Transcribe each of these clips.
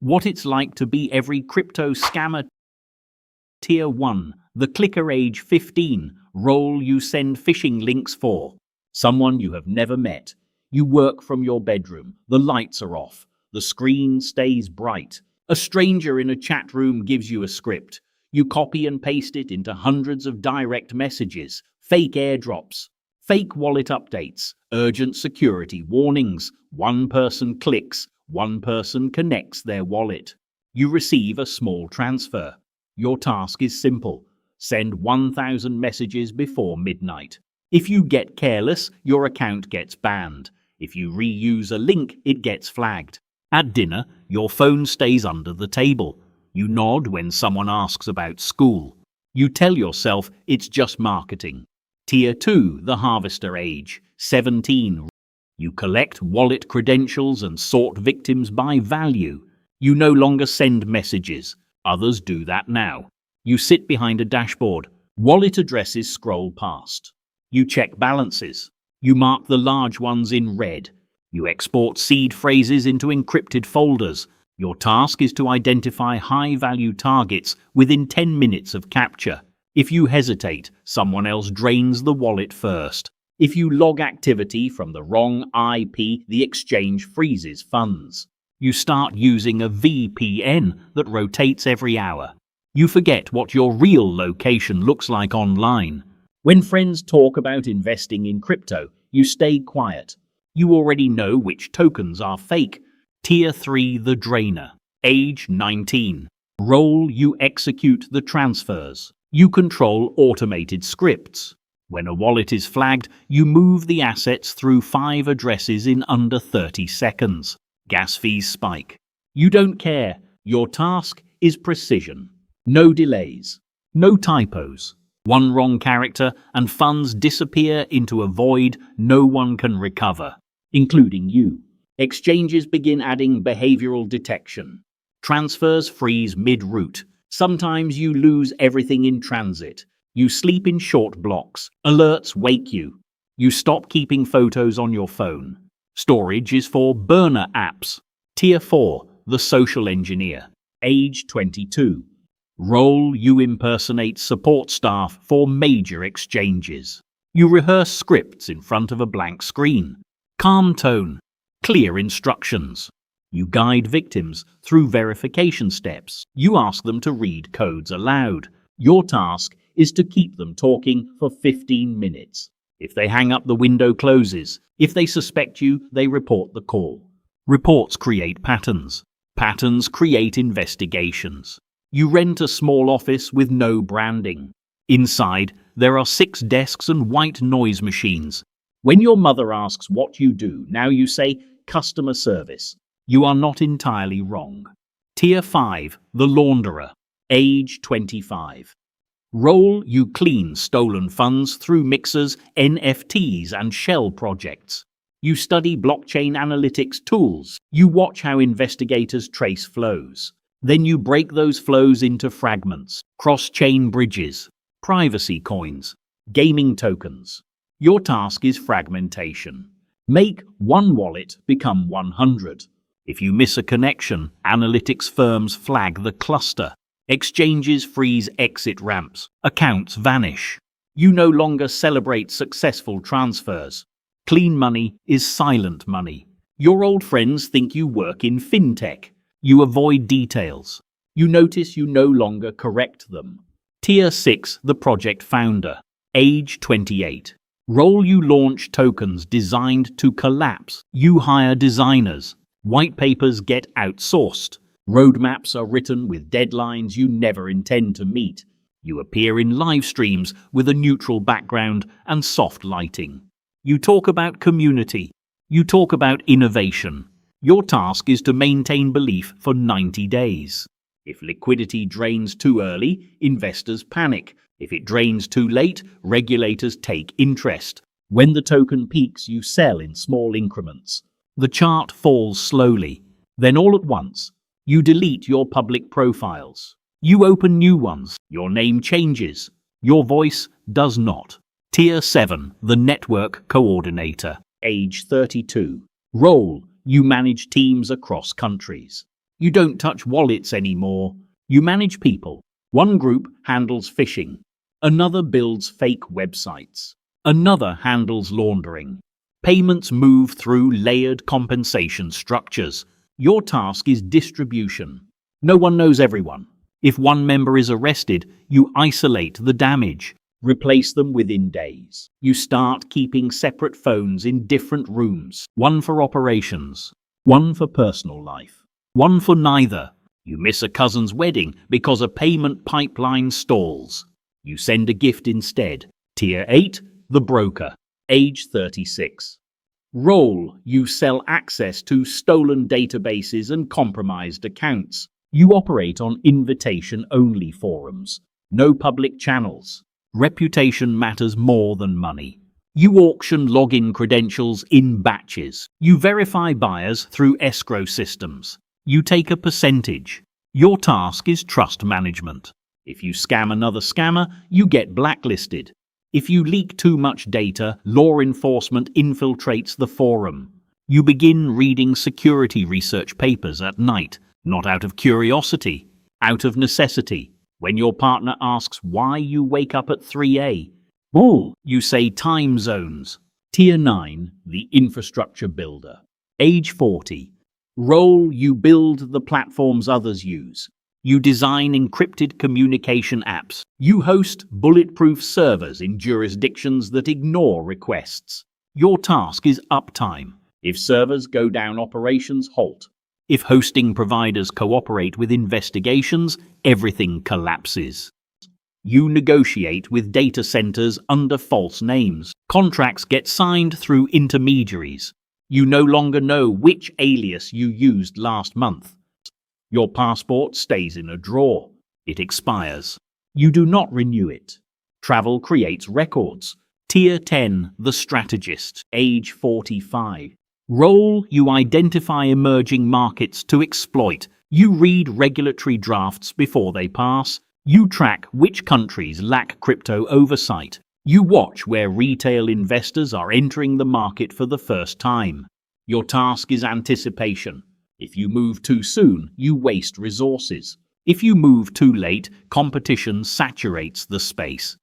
What it's like to be every crypto scammer. Tier 1, the clicker age 15, role you send phishing links for. Someone you have never met. You work from your bedroom, the lights are off, the screen stays bright. A stranger in a chat room gives you a script. You copy and paste it into hundreds of direct messages, fake airdrops, fake wallet updates, urgent security warnings. One person clicks, one person connects their wallet. You receive a small transfer. Your task is simple. Send 1,000 messages before midnight. If you get careless, your account gets banned. If you reuse a link, it gets flagged. At dinner, your phone stays under the table. You nod when someone asks about school. You tell yourself it's just marketing. Tier 2, the harvester age, 17. You collect wallet credentials and sort victims by value. You no longer send messages. Others do that now. You sit behind a dashboard. Wallet addresses scroll past. You check balances. You mark the large ones in red. You export seed phrases into encrypted folders. Your task is to identify high-value targets within 10 minutes of capture. If you hesitate, someone else drains the wallet first. If you log activity from the wrong IP, the exchange freezes funds. You start using a VPN that rotates every hour. You forget what your real location looks like online. When friends talk about investing in crypto, you stay quiet. You already know which tokens are fake. Tier 3, the drainer. Age 19. Role you execute the transfers. You control automated scripts. When a wallet is flagged, you move the assets through 5 addresses in under 30 seconds. Gas fees spike. You don't care. Your task is precision. No delays. No typos. One wrong character and funds disappear into a void no one can recover, including you. Exchanges begin adding behavioral detection. Transfers freeze mid-route. Sometimes you lose everything in transit. You sleep in short blocks. Alerts wake you. You stop keeping photos on your phone. Storage is for burner apps. Tier 4, the social engineer. Age 22. Role you impersonate support staff for major exchanges. You rehearse scripts in front of a blank screen. Calm tone. Clear instructions. You guide victims through verification steps. You ask them to read codes aloud. Your task is to keep them talking for 15 minutes. If they hang up, the window closes. If they suspect you, they report the call. Reports create patterns. Patterns create investigations. You rent a small office with no branding. Inside, there are 6 desks and white noise machines. When your mother asks what you do, now you say customer service. You are not entirely wrong. Tier 5, the launderer. Age 25. Role you clean stolen funds through mixers, NFTs, and shell projects. You study blockchain analytics tools. You watch how investigators trace flows. Then you break those flows into fragments, cross-chain bridges, privacy coins, gaming tokens. Your task is fragmentation. Make one wallet become 100. If you miss a connection, analytics firms flag the cluster. Exchanges freeze exit ramps. Accounts vanish. You no longer celebrate successful transfers. Clean money is silent money. Your old friends think you work in fintech. You avoid details. You notice you no longer correct them. Tier 6, the project founder. Age 28. Role you launch tokens designed to collapse. You hire designers. White papers get outsourced. Roadmaps are written with deadlines you never intend to meet. You appear in live streams with a neutral background and soft lighting. You talk about community. You talk about innovation. Your task is to maintain belief for 90 days. If liquidity drains too early, investors panic. If it drains too late, regulators take interest. When the token peaks, you sell in small increments. The chart falls slowly. Then all at once, you delete your public profiles. You open new ones. Your name changes. Your voice does not. Tier 7, the network coordinator. Age 32. Role: you manage teams across countries. You don't touch wallets anymore. You manage people. One group handles phishing. Another builds fake websites. Another handles laundering. Payments move through layered compensation structures. Your task is distribution. No one knows everyone. If one member is arrested, you isolate the damage. Replace them within days. You start keeping separate phones in different rooms. One for operations, one for personal life, one for neither. You miss a cousin's wedding because a payment pipeline stalls. You send a gift instead. Tier 8, the broker, age 36. Role, you sell access to stolen databases and compromised accounts. You operate on invitation-only forums, no public channels. Reputation matters more than money. You auction login credentials in batches. You verify buyers through escrow systems. You take a percentage. Your task is trust management. If you scam another scammer, you get blacklisted. If you leak too much data, law enforcement infiltrates the forum. You begin reading security research papers at night, not out of curiosity, out of necessity. When your partner asks why you wake up at 3 a.m., you say time zones. Tier 9, the infrastructure builder. Age 40. Role, you build the platforms others use. You design encrypted communication apps. You host bulletproof servers in jurisdictions that ignore requests. Your task is uptime. If servers go down, operations halt. If hosting providers cooperate with investigations, everything collapses. You negotiate with data centers under false names. Contracts get signed through intermediaries. You no longer know which alias you used last month. Your passport stays in a drawer. It expires. You do not renew it. Travel creates records. Tier 10, the strategist, age 45. Role, you identify emerging markets to exploit. You read regulatory drafts before they pass. You track which countries lack crypto oversight. You watch where retail investors are entering the market for the first time. Your task is anticipation. If you move too soon, you waste resources. If you move too late, competition saturates the space.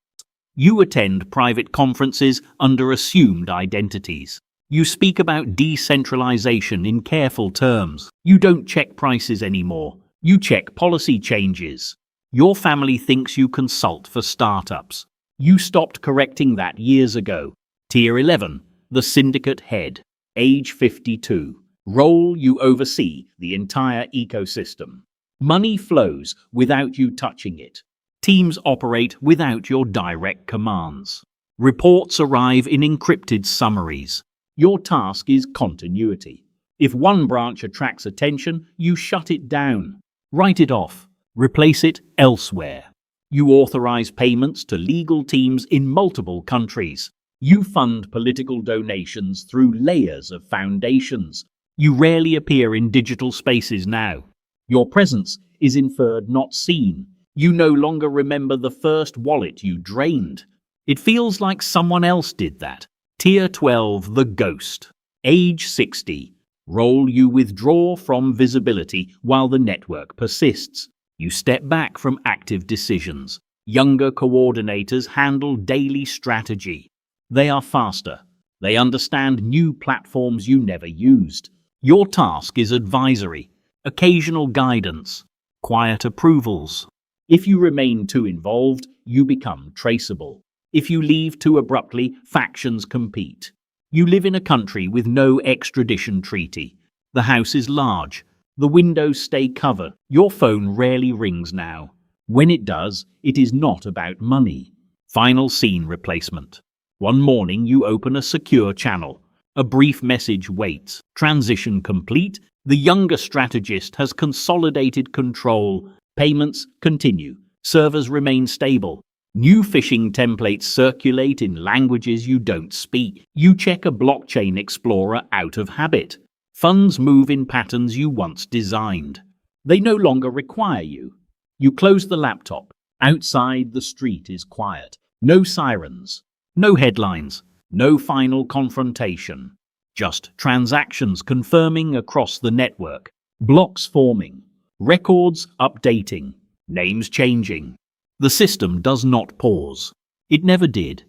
You attend private conferences under assumed identities. You speak about decentralization in careful terms. You don't check prices anymore. You check policy changes. Your family thinks you consult for startups. You stopped correcting that years ago. Tier 11, the syndicate head, age 52. Role, you oversee the entire ecosystem. Money flows without you touching it. Teams operate without your direct commands. Reports arrive in encrypted summaries. Your task is continuity. If one branch attracts attention, you shut it down. Write it off. Replace it elsewhere. You authorize payments to legal teams in multiple countries. You fund political donations through layers of foundations. You rarely appear in digital spaces now. Your presence is inferred, not seen. You no longer remember the first wallet you drained. It feels like someone else did that. Tier 12, the ghost. Age 60. Role, you withdraw from visibility while the network persists. You step back from active decisions. Younger coordinators handle daily strategy. They are faster. They understand new platforms you never used. Your task is advisory, occasional guidance, quiet approvals. If you remain too involved, you become traceable. If you leave too abruptly, factions compete. You live in a country with no extradition treaty. The house is large. The windows stay covered. Your phone rarely rings now. When it does, it is not about money. Final scene replacement. One morning you open a secure channel. A brief message waits. Transition complete. The younger strategist has consolidated control. Payments continue. Servers remain stable. New phishing templates circulate in languages you don't speak. You check a blockchain explorer out of habit. Funds move in patterns you once designed. They no longer require you. You close the laptop. Outside, the street is quiet. No sirens. No headlines. No final confrontation. Just transactions confirming across the network. Blocks forming. Records updating. Names changing. The system does not pause. It never did.